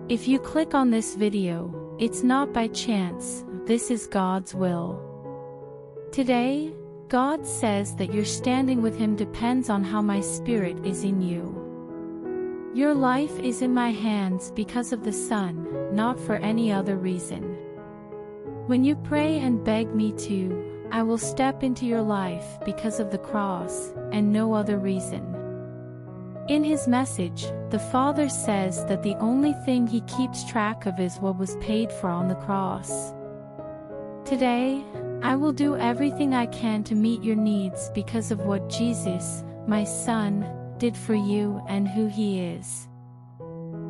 If you click on this video, it's not by chance, this is God's will. Today, God says that your standing with Him depends on how my Spirit is in you. Your life is in my hands because of the Son, not for any other reason. When you pray and beg me to, I will step into your life because of the cross, and no other reason. In His message, the Father says that the only thing He keeps track of is what was paid for on the cross. Today, I will do everything I can to meet your needs because of what Jesus, my Son, did for you and who He is.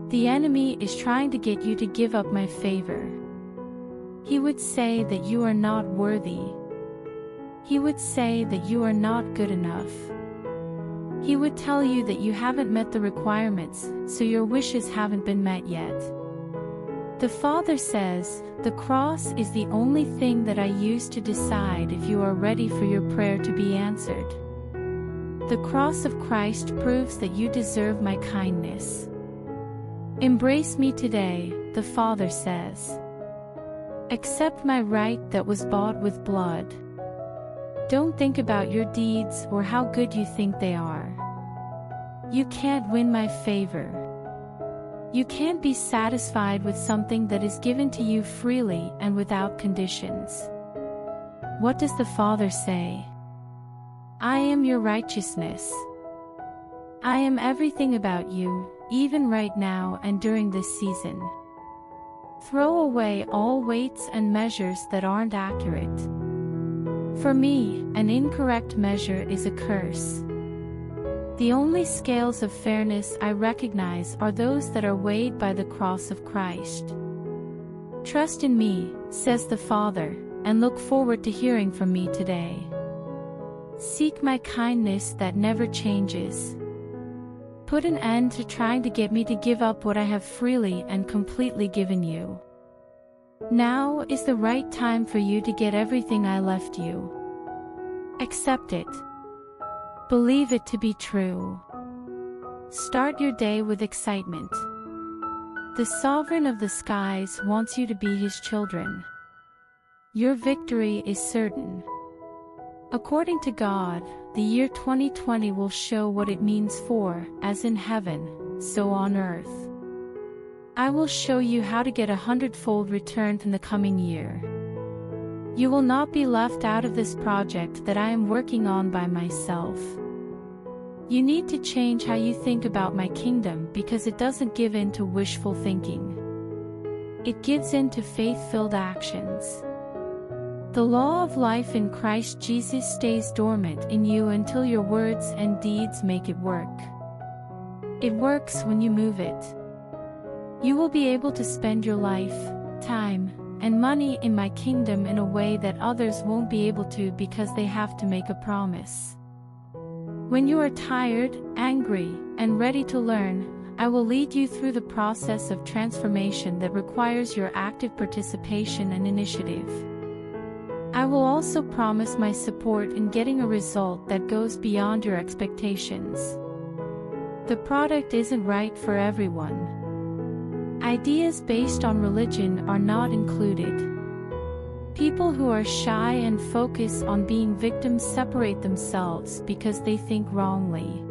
The enemy is trying to get you to give up my favor. He would say that you are not worthy. He would say that you are not good enough. He would tell you that you haven't met the requirements, so your wishes haven't been met yet. The Father says, the cross is the only thing that I use to decide if you are ready for your prayer to be answered. The cross of Christ proves that you deserve my kindness. Embrace me today, the Father says. Accept my right that was bought with blood. Don't think about your deeds or how good you think they are. You can't win my favor. You can't be satisfied with something that is given to you freely and without conditions. What does the Father say? I am your righteousness. I am everything about you, even right now and during this season. Throw away all weights and measures that aren't accurate. For me, an incorrect measure is a curse. The only scales of fairness I recognize are those that are weighed by the cross of Christ. Trust in me, says the Father, and look forward to hearing from me today. Seek my kindness that never changes. Put an end to trying to get me to give up what I have freely and completely given you. Now is the right time for you to get everything I left you. Accept it. Believe it to be true. Start your day with excitement. The Sovereign of the skies wants you to be His children. Your victory is certain. According to God, the year 2020 will show what it means for, as in heaven, so on earth. I will show you how to get 100-fold return in the coming year. You will not be left out of this project that I am working on by myself. You need to change how you think about my kingdom because it doesn't give in to wishful thinking. It gives in to faith-filled actions. The law of life in Christ Jesus stays dormant in you until your words and deeds make it work. It works when you move it. You will be able to spend your life, time, and money in my kingdom in a way that others won't be able to because they have to make a promise. When you are tired, angry, and ready to learn, I will lead you through the process of transformation that requires your active participation and initiative. I will also promise my support in getting a result that goes beyond your expectations. The product isn't right for everyone. Ideas based on religion are not included. People who are shy and focus on being victims separate themselves because they think wrongly.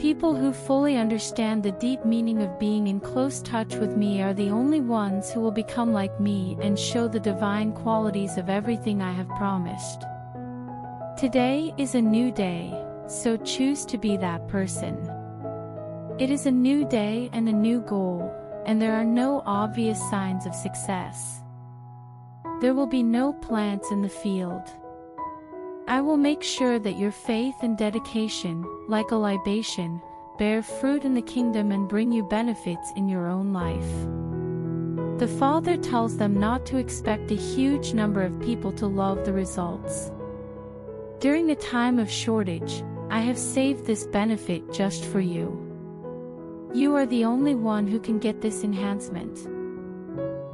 People who fully understand the deep meaning of being in close touch with me are the only ones who will become like me and show the divine qualities of everything I have promised. Today is a new day, so choose to be that person. It is a new day and a new goal, and there are no obvious signs of success. There will be no plants in the field. I will make sure that your faith and dedication, like a libation, bear fruit in the kingdom and bring you benefits in your own life. The Father tells them not to expect a huge number of people to love the results. During a time of shortage, I have saved this benefit just for you. You are the only one who can get this enhancement.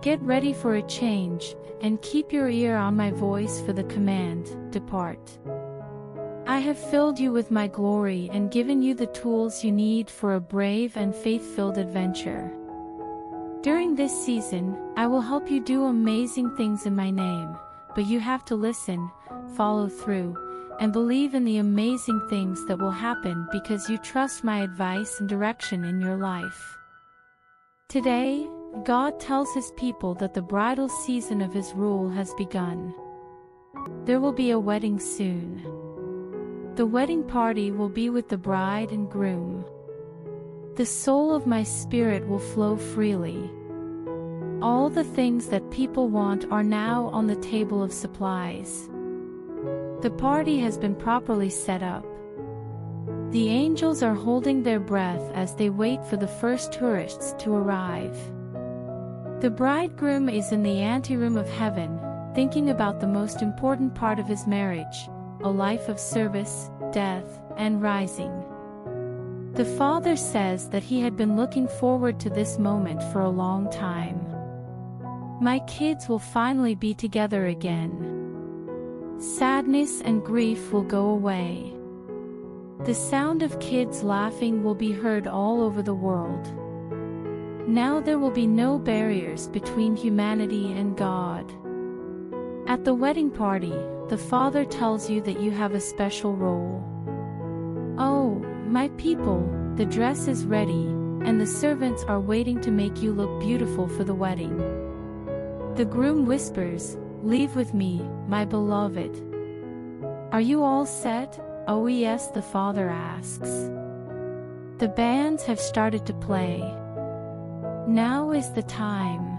Get ready for a change, and keep your ear on my voice for the command, depart. I have filled you with my glory and given you the tools you need for a brave and faith-filled adventure. During this season, I will help you do amazing things in my name, but you have to listen, follow through, and believe in the amazing things that will happen because you trust my advice and direction in your life. Today, God tells his people that the bridal season of his rule has begun. There will be a wedding soon. The wedding party will be with the bride and groom. The soul of my spirit will flow freely. All the things that people want are now on the table of supplies. The party has been properly set up. The angels are holding their breath as they wait for the first tourists to arrive. The bridegroom is in the anteroom of heaven, thinking about the most important part of his marriage, a life of service, death, and rising. The father says that he had been looking forward to this moment for a long time. My kids will finally be together again. Sadness and grief will go away. The sound of kids laughing will be heard all over the world. Now there will be no barriers between humanity and God. At the wedding party, the Father tells you that you have a special role. Oh, my people, the dress is ready, and the servants are waiting to make you look beautiful for the wedding. The groom whispers, "Leave with me, my beloved." Are you all set? Oh yes, the Father asks. The bands have started to play. Now is the time.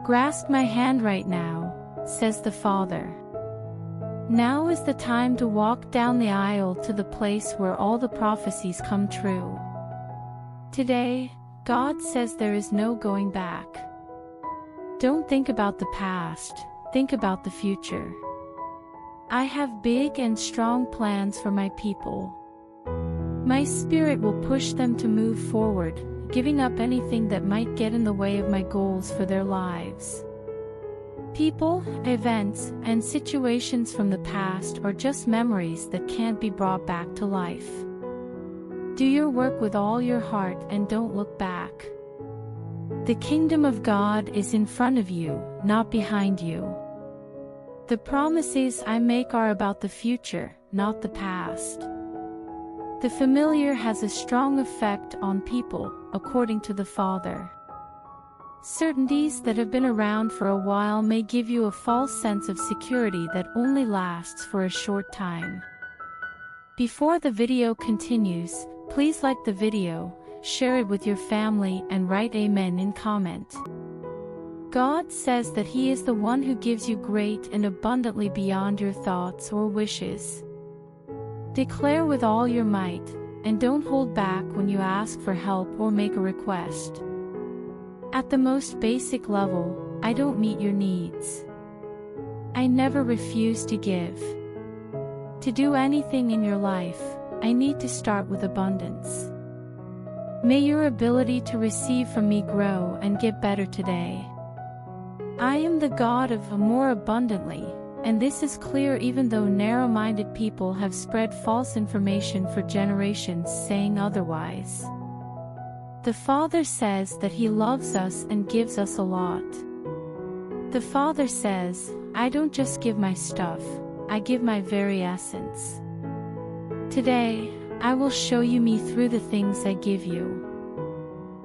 Grasp my hand right now, says the Father. Now is the time to walk down the aisle to the place where all the prophecies come true. Today, God says there is no going back. Don't think about the past, think about the future. I have big and strong plans for my people. My spirit will push them to move forward, giving up anything that might get in the way of my goals for their lives. People, events, and situations from the past are just memories that can't be brought back to life. Do your work with all your heart and don't look back. The kingdom of God is in front of you, not behind you. The promises I make are about the future, not the past. The familiar has a strong effect on people, according to the Father. Certainties that have been around for a while may give you a false sense of security that only lasts for a short time. Before the video continues, please like the video, share it with your family, and write Amen in comment. God says that He is the one who gives you great and abundantly beyond your thoughts or wishes. Declare with all your might, and don't hold back when you ask for help or make a request. At the most basic level, I don't meet your needs. I never refuse to give. To do anything in your life, I need to start with abundance. May your ability to receive from me grow and get better today. I am the God of more abundantly, and this is clear even though narrow-minded people have spread false information for generations saying otherwise. The Father says that He loves us and gives us a lot. The Father says, I don't just give my stuff, I give my very essence. Today, I will show you me through the things I give you.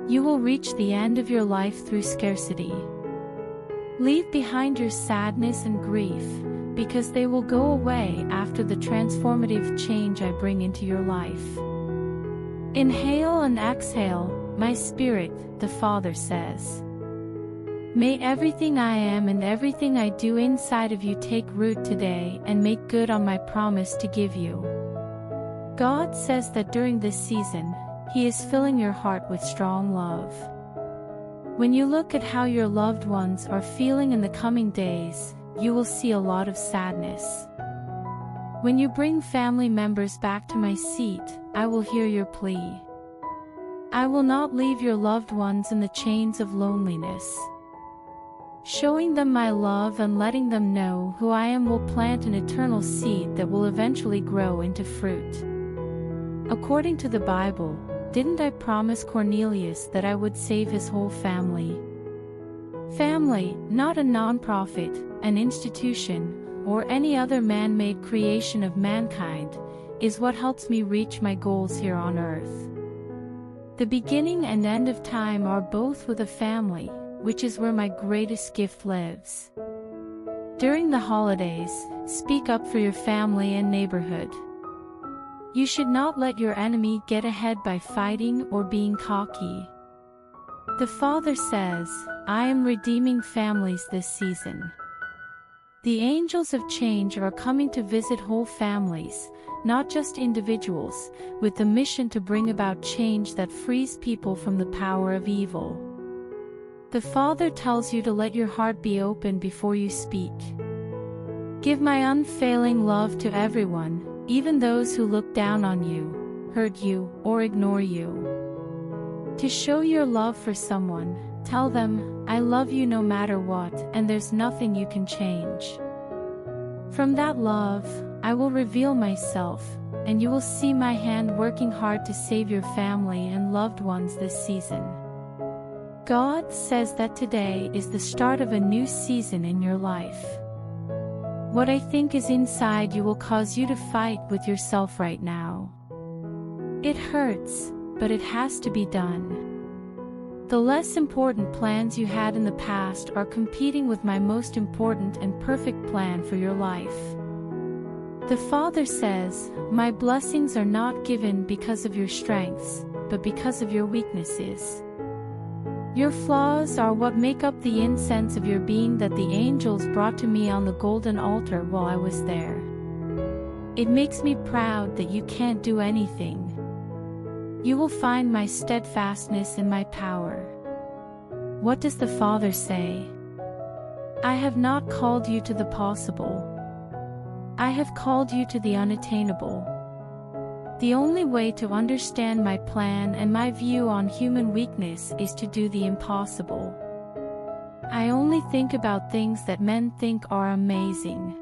You will reach the end of your life through scarcity. Leave behind your sadness and grief, because they will go away after the transformative change I bring into your life. Inhale and exhale, my spirit, the Father says. May everything I am and everything I do inside of you take root today and make good on my promise to give you. God says that during this season, He is filling your heart with strong love. When you look at how your loved ones are feeling in the coming days, you will see a lot of sadness. When you bring family members back to my seat, I will hear your plea. I will not leave your loved ones in the chains of loneliness. Showing them my love and letting them know who I am will plant an eternal seed that will eventually grow into fruit. According to the Bible, didn't I promise Cornelius that I would save his whole family? Family, not a non-profit, an institution, or any other man-made creation of mankind, is what helps me reach my goals here on earth. The beginning and end of time are both with a family, which is where my greatest gift lives. During the holidays, speak up for your family and neighborhood. You should not let your enemy get ahead by fighting or being cocky. The Father says, I am redeeming families this season. The angels of change are coming to visit whole families, not just individuals, with the mission to bring about change that frees people from the power of evil. The Father tells you to let your heart be open before you speak. Give my unfailing love to everyone, even those who look down on you, hurt you, or ignore you. To show your love for someone, tell them, I love you no matter what, and there's nothing you can change. From that love, I will reveal myself, and you will see my hand working hard to save your family and loved ones this season. God says that today is the start of a new season in your life. What I think is inside you will cause you to fight with yourself right now. It hurts, but it has to be done. The less important plans you had in the past are competing with my most important and perfect plan for your life. The Father says, my blessings are not given because of your strengths, but because of your weaknesses. Your flaws are what make up the incense of your being that the angels brought to me on the golden altar while I was there. It makes me proud that you can't do anything. You will find my steadfastness in my power. What does the Father say? I have not called you to the possible. I have called you to the unattainable. The only way to understand my plan and my view on human weakness is to do the impossible. I only think about things that men think are amazing.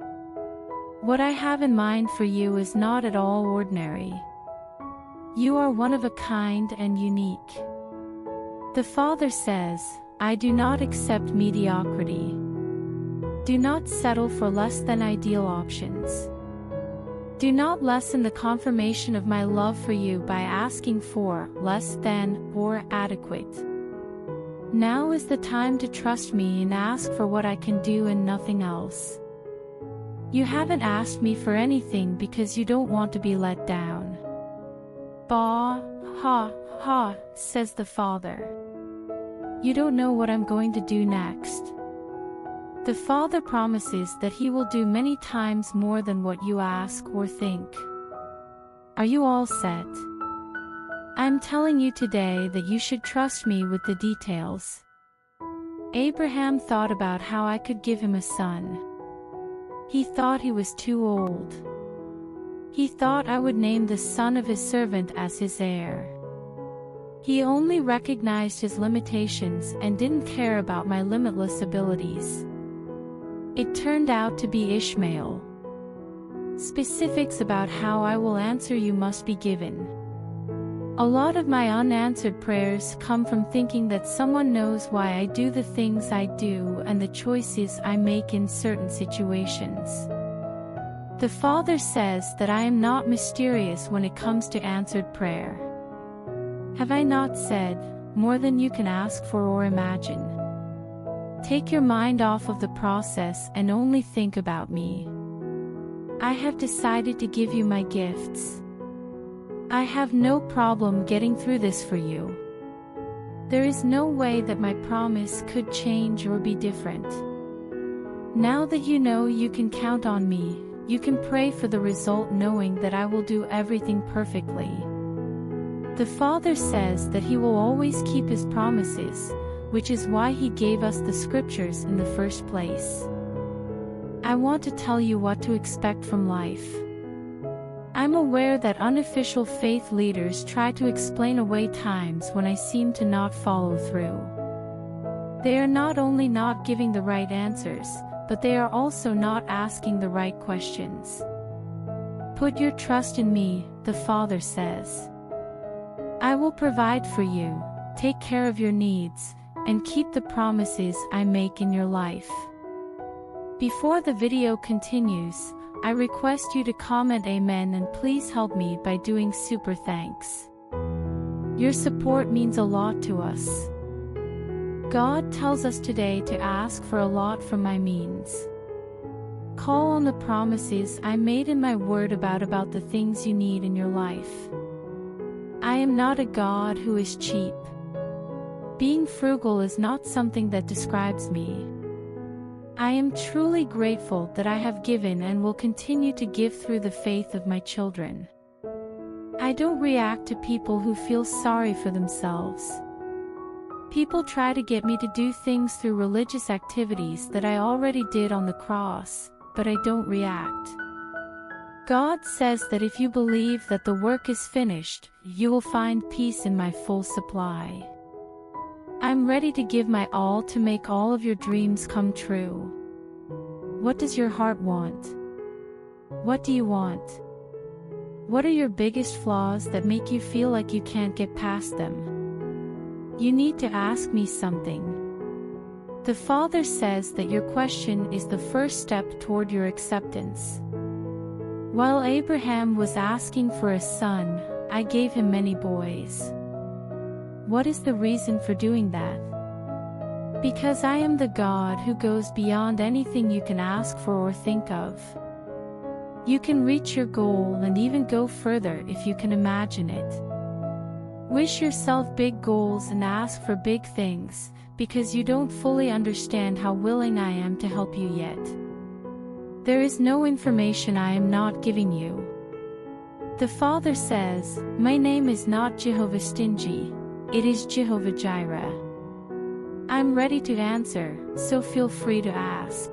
What I have in mind for you is not at all ordinary. You are one of a kind and unique. The Father says, I do not accept mediocrity. Do not settle for less than ideal options. Do not lessen the confirmation of my love for you by asking for less than or adequate. Now is the time to trust me and ask for what I can do and nothing else. You haven't asked me for anything because you don't want to be let down. Bah, ha, ha, says the Father. You don't know what I'm going to do next. The Father promises that He will do many times more than what you ask or think. Are you all set? I'm telling you today that you should trust me with the details. Abraham thought about how I could give him a son. He thought he was too old. He thought I would name the son of his servant as his heir. He only recognized his limitations and didn't care about my limitless abilities. It turned out to be Ishmael. Specifics about how I will answer you must be given. A lot of my unanswered prayers come from thinking that someone knows why I do the things I do and the choices I make in certain situations. The Father says that I am not mysterious when it comes to answered prayer. Have I not said, more than you can ask for or imagine? Take your mind off of the process and only think about me. I have decided to give you my gifts. I have no problem getting through this for you. There is no way that my promise could change or be different. Now that you know you can count on me, you can pray for the result knowing that I will do everything perfectly. The Father says that He will always keep His promises, which is why He gave us the scriptures in the first place. I want to tell you what to expect from life. I'm aware that unofficial faith leaders try to explain away times when I seem to not follow through. They are not only not giving the right answers, but they are also not asking the right questions. Put your trust in me, the Father says. I will provide for you, take care of your needs, and keep the promises I make in your life. Before the video continues, I request you to comment amen and please help me by doing super thanks. Your support means a lot to us. God tells us today to ask for a lot from my means. Call on the promises I made in my word about the things you need in your life. I am not a God who is cheap. Being frugal is not something that describes me. I am truly grateful that I have given and will continue to give through the faith of my children. I don't react to people who feel sorry for themselves. People try to get me to do things through religious activities that I already did on the cross, but I don't react. God says that if you believe that the work is finished, you will find peace in my full supply. I'm ready to give my all to make all of your dreams come true. What does your heart want? What do you want? What are your biggest flaws that make you feel like you can't get past them? You need to ask me something. The Father says that your question is the first step toward your acceptance. While Abraham was asking for a son, I gave him many boys. What is the reason for doing that? Because I am the God who goes beyond anything you can ask for or think of. You can reach your goal and even go further if you can imagine it. Wish yourself big goals and ask for big things, because you don't fully understand how willing I am to help you yet. There is no information I am not giving you. The Father says, my name is not Jehovah Stingy, it is Jehovah Jireh. I'm ready to answer, so feel free to ask.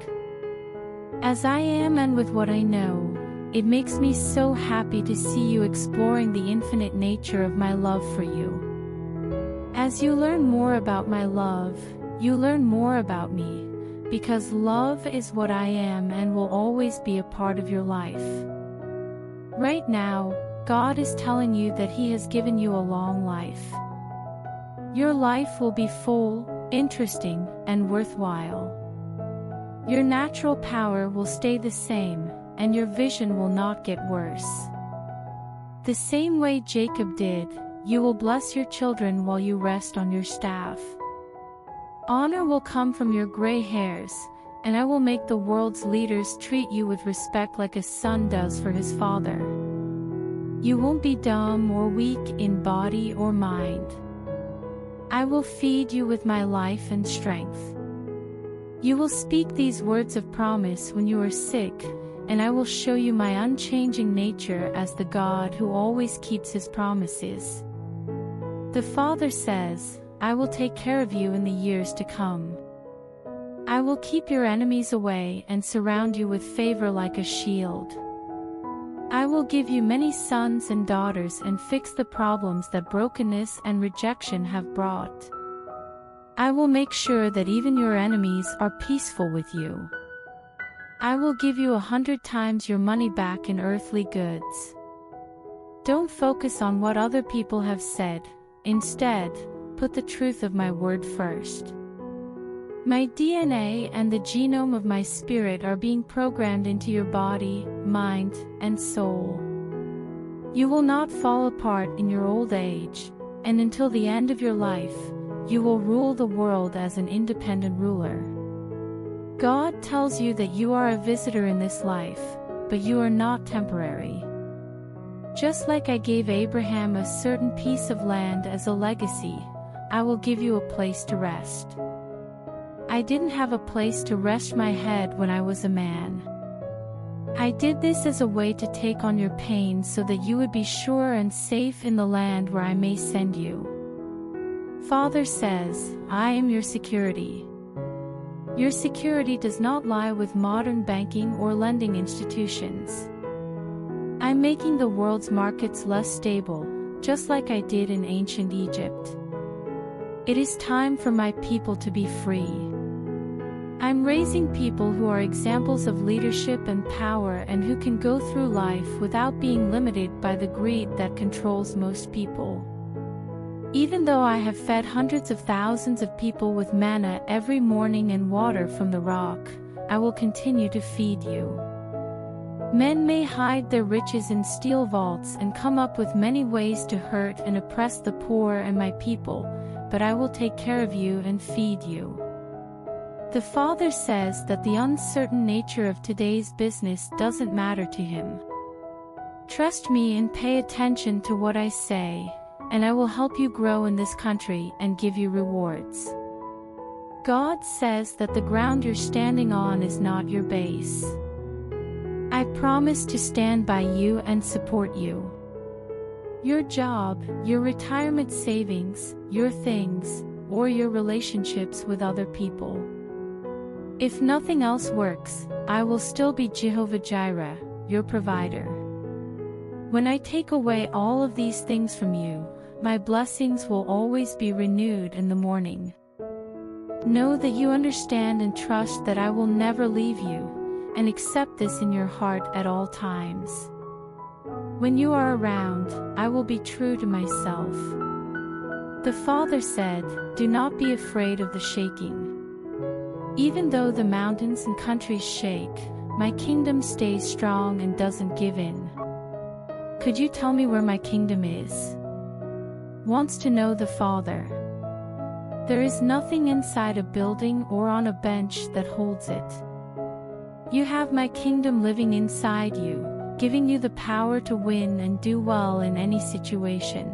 As I am and with what I know, it makes me so happy to see you exploring the infinite nature of my love for you. As you learn more about my love, you learn more about me, because love is what I am and will always be a part of your life. Right now, God is telling you that He has given you a long life. Your life will be full, interesting, and worthwhile. Your natural power will stay the same, and your vision will not get worse. The same way Jacob did, you will bless your children while you rest on your staff. Honor will come from your gray hairs, and I will make the world's leaders treat you with respect like a son does for his father. You won't be dumb or weak in body or mind. I will feed you with my life and strength. You will speak these words of promise when you are sick, and I will show you my unchanging nature as the God who always keeps His promises. The Father says, I will take care of you in the years to come. I will keep your enemies away and surround you with favor like a shield. I will give you many sons and daughters and fix the problems that brokenness and rejection have brought. I will make sure that even your enemies are peaceful with you. I will give you 100 times your money back in earthly goods. Don't focus on what other people have said. Instead, put the truth of my word first. My DNA and the genome of my spirit are being programmed into your body, mind, and soul. You will not fall apart in your old age, and until the end of your life, you will rule the world as an independent ruler. God tells you that you are a visitor in this life, but you are not temporary. Just like I gave Abraham a certain piece of land as a legacy, I will give you a place to rest. I didn't have a place to rest my head when I was a man. I did this as a way to take on your pain so that you would be sure and safe in the land where I may send you. Father says, I am your security. Your security does not lie with modern banking or lending institutions. I'm making the world's markets less stable, just like I did in ancient Egypt. It is time for my people to be free. I'm raising people who are examples of leadership and power and who can go through life without being limited by the greed that controls most people. Even though I have fed hundreds of thousands of people with manna every morning and water from the rock, I will continue to feed you. Men may hide their riches in steel vaults and come up with many ways to hurt and oppress the poor and my people, but I will take care of you and feed you. The Father says that the uncertain nature of today's business doesn't matter to him. Trust me and pay attention to what I say, and I will help you grow in this country and give you rewards. God says that the ground you're standing on is not your base. I promise to stand by you and support you. Your job, your retirement savings, your things, or your relationships with other people. If nothing else works, I will still be Jehovah Jireh, your provider. When I take away all of these things from you, my blessings will always be renewed in the morning. Know that you understand and trust that I will never leave you, and accept this in your heart at all times. When you are around, I will be true to myself. The Father said, "Do not be afraid of the shaking." Even though the mountains and countries shake, my kingdom stays strong and doesn't give in. Could you tell me where my kingdom is? Wants to know the Father. There is nothing inside a building or on a bench that holds it. You have my kingdom living inside you, giving you the power to win and do well in any situation.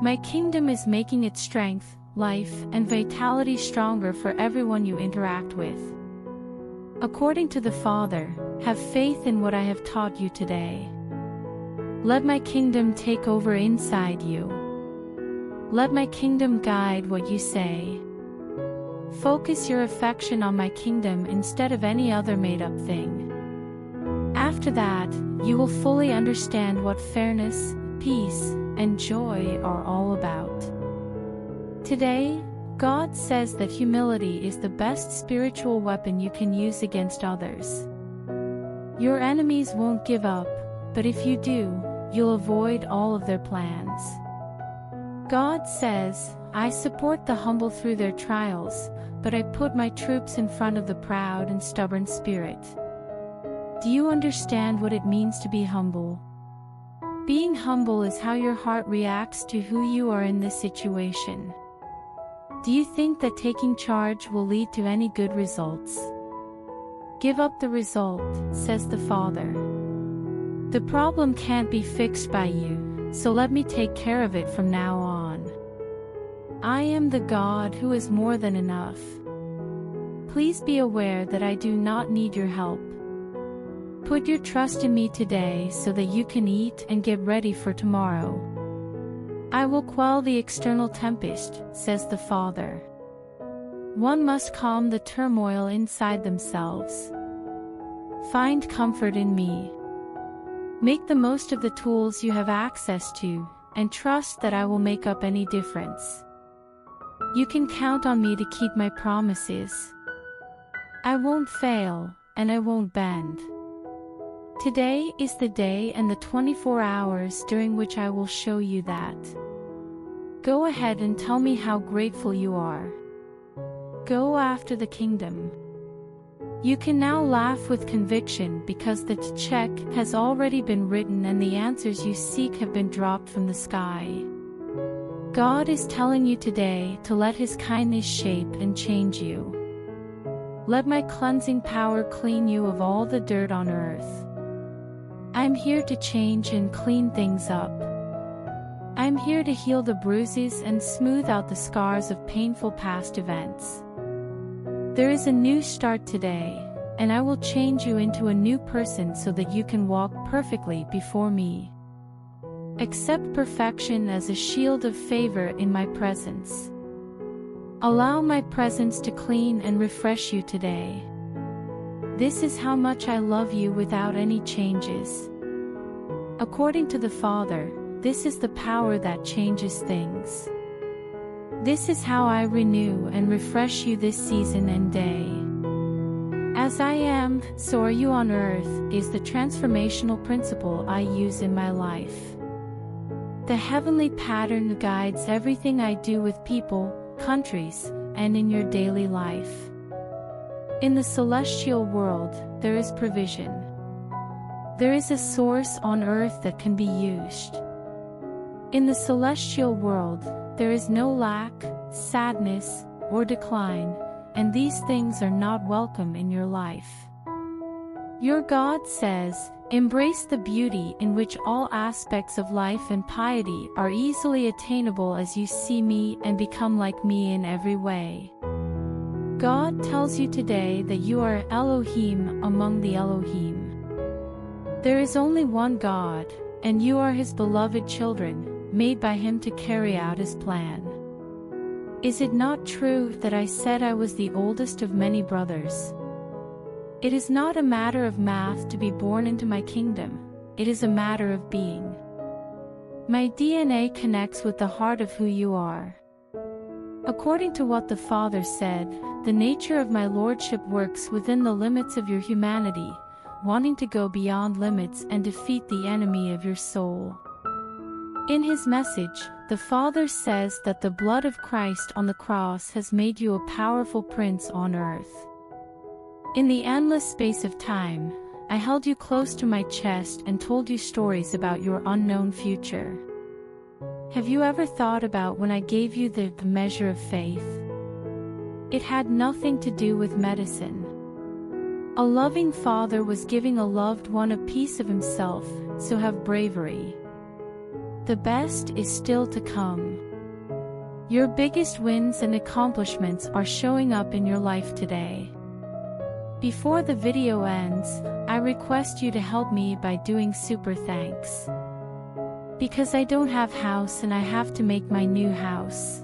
My kingdom is making its strength, life, and vitality stronger for everyone you interact with. According to the Father, have faith in what I have taught you today. Let my kingdom take over inside you. Let my kingdom guide what you say. Focus your affection on my kingdom instead of any other made-up thing. After that, you will fully understand what fairness, peace, and joy are all about. Today, God says that humility is the best spiritual weapon you can use against others. Your enemies won't give up, but if you do, you'll avoid all of their plans. God says, "I support the humble through their trials, but I put my troops in front of the proud and stubborn spirit." Do you understand what it means to be humble? Being humble is how your heart reacts to who you are in this situation. Do you think that taking charge will lead to any good results? Give up the result, says the Father. The problem can't be fixed by you, so let me take care of it from now on. I am the God who is more than enough. Please be aware that I do not need your help. Put your trust in me today so that you can eat and get ready for tomorrow. I will quell the external tempest, says the Father. One must calm the turmoil inside themselves. Find comfort in me. Make the most of the tools you have access to, and trust that I will make up any difference. You can count on me to keep my promises. I won't fail, and I won't bend. Today is the day and the 24 hours during which I will show you that. Go ahead and tell me how grateful you are. Go after the kingdom. You can now laugh with conviction because the check has already been written and the answers you seek have been dropped from the sky. God is telling you today to let His kindness shape and change you. Let my cleansing power clean you of all the dirt on earth. I am here to change and clean things up. I am here to heal the bruises and smooth out the scars of painful past events. There is a new start today, and I will change you into a new person so that you can walk perfectly before me. Accept perfection as a shield of favor in my presence. Allow my presence to clean and refresh you today. This is how much I love you without any changes. According to the Father, this is the power that changes things. This is how I renew and refresh you this season and day. As I am, so are you on earth, is the transformational principle I use in my life. The heavenly pattern guides everything I do with people, countries, and in your daily life. In the celestial world, there is provision. There is a source on earth that can be used. In the celestial world, there is no lack, sadness, or decline, and these things are not welcome in your life. Your God says, embrace the beauty in which all aspects of life and piety are easily attainable as you see me and become like me in every way. God tells you today that you are Elohim among the Elohim. There is only one God, and you are His beloved children, made by Him to carry out His plan. Is it not true that I said I was the oldest of many brothers? It is not a matter of math to be born into my kingdom, it is a matter of being. My DNA connects with the heart of who you are. According to what the Father said, the nature of my Lordship works within the limits of your humanity, wanting to go beyond limits and defeat the enemy of your soul. In His message, the Father says that the blood of Christ on the cross has made you a powerful prince on earth. In the endless space of time, I held you close to my chest and told you stories about your unknown future. Have you ever thought about when I gave you the measure of faith? It had nothing to do with medicine. A loving father was giving a loved one a piece of himself, so have bravery. The best is still to come. Your biggest wins and accomplishments are showing up in your life today. Before the video ends, I request you to help me by doing super thanks. Because I don't have house and I have to make my new house.